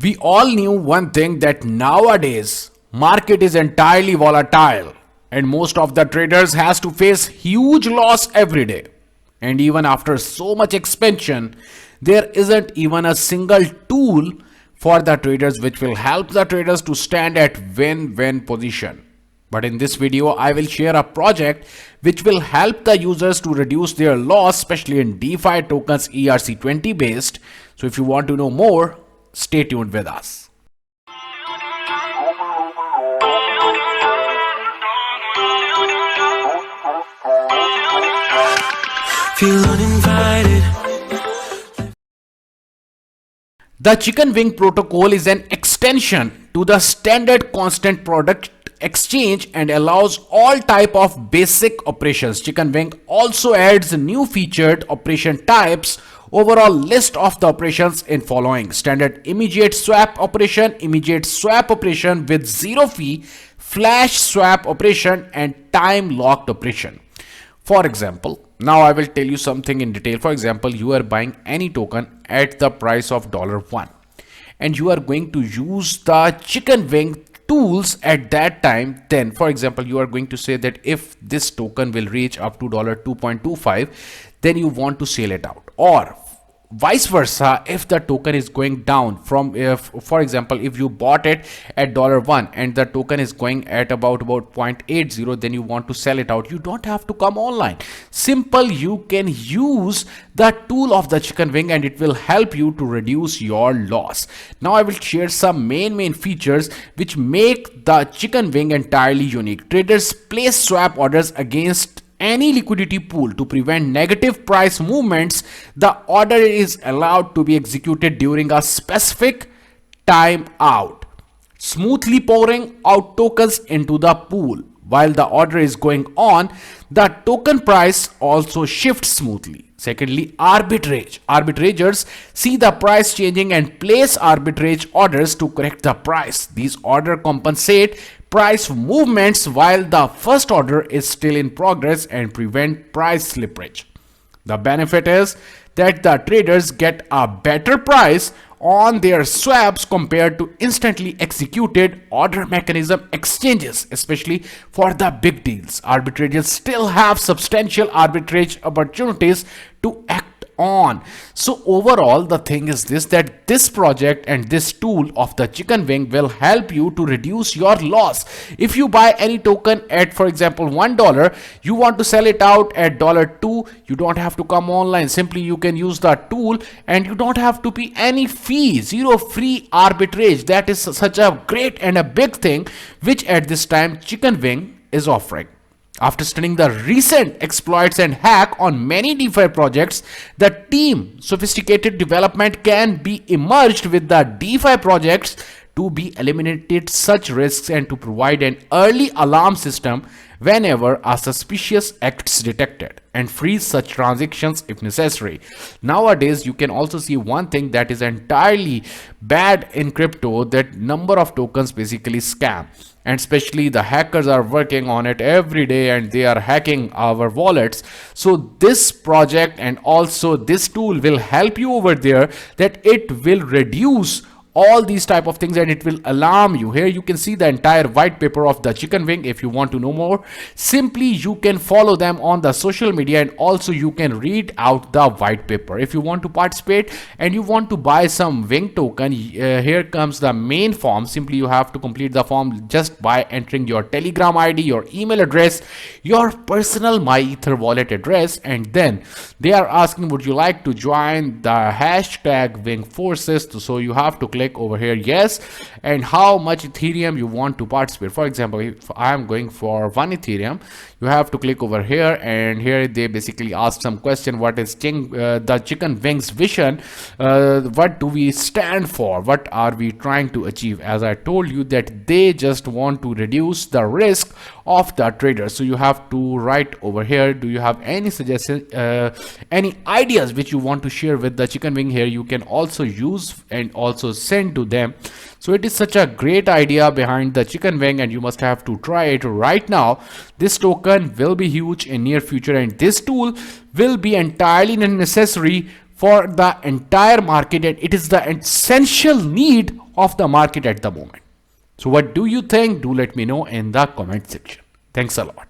We all knew one thing, that nowadays market is entirely volatile and most of the traders has to face huge loss every day. And even after so much expansion, there isn't even a single tool for the traders which will help the traders to stand at win-win position. But in this video, I will share a project which will help the users to reduce their loss, especially in DeFi tokens ERC20 based. So if you want to know more, stay tuned with us. Feel uninvited. The Chicken Wing protocol is an extension to the standard constant product exchange and allows all type of basic operations. Chicken Wing also adds new featured operation types. Overall list of the operations in following: standard immediate swap operation with zero fee, flash swap operation, and time locked operation. For example, now I will tell you something in detail. For example, you are buying any token at the price of $1 and you are going to use the Chicken Wing tools at that time. Then for example, you are going to say that if this token will reach up to $2.25, then you want to sell it out, or vice versa. If the token is going down from, if for example, if you bought it at $1 and the token is going at about 0.80, then you want to sell it out, you don't have to come online. Simple, you can use the tool of the Chicken Wing and it will help you to reduce your loss. Now I will share some main features which make the Chicken Wing entirely unique. Traders place swap orders against any liquidity pool to prevent negative price movements. The order is allowed to be executed during a specific time out, smoothly pouring out tokens into the pool. While the order is going on, the token price also shifts smoothly. Secondly, arbitrage. Arbitragers see the price changing and place arbitrage orders to correct the price. These orders compensate price movements while the first order is still in progress and prevent price slippage. The benefit is that the traders get a better price on their swaps compared to instantly executed order mechanism exchanges, especially for the big deals. Arbitragers still have substantial arbitrage opportunities to act on. So overall, the thing is this, that this project and this tool of the Chicken Wing will help you to reduce your loss. If you buy any token at, for example, $1, you want to sell it out at $2, you don't have to come online. Simply you can use the tool and you don't have to pay any fee. Zero free arbitrage. That is such a great and a big thing which at this time Chicken Wing is offering. After studying the recent exploits and hack on many DeFi projects, the team sophisticated development can be emerged with the DeFi projects to be eliminated such risks and to provide an early alarm system whenever a suspicious act is detected and freeze such transactions if necessary. Nowadays, you can also see one thing that is entirely bad in crypto, that number of tokens basically scam. And especially the hackers are working on it every day and they are hacking our wallets. So this project and also this tool will help you over there, that it will reduce all these type of things and it will alarm you. Here you can see the entire white paper of the Chicken Wing. If you want to know more, simply you can follow them on the social media and also you can read out the white paper. If you want to participate and you want to buy some Wing token, here comes the main form. Simply you have to complete the form just by entering your Telegram ID, your email address, your personal MyEther wallet address, and then they are asking, would you like to join the hashtag Wing Forces? So you have to click over here yes, and how much Ethereum you want to participate. For example, if I am going for 1 Ethereum, you have to click over here, and here they basically ask some question. What is the Chicken Wing's vision? What do we stand for? What are we trying to achieve? As I told you, that they just want to reduce the risk of the trader. So you have to write over here, do you have any suggestions, any ideas which you want to share with the Chicken Wing? Here you can also use and also send to them. So it is such a great idea behind the Chicken Wing, and you must have to try it right now. This token will be huge in near future, and this tool will be entirely necessary for the entire market, and it is the essential need of the market at the moment. So what do you think? Do let me know in the comment section. Thanks a lot.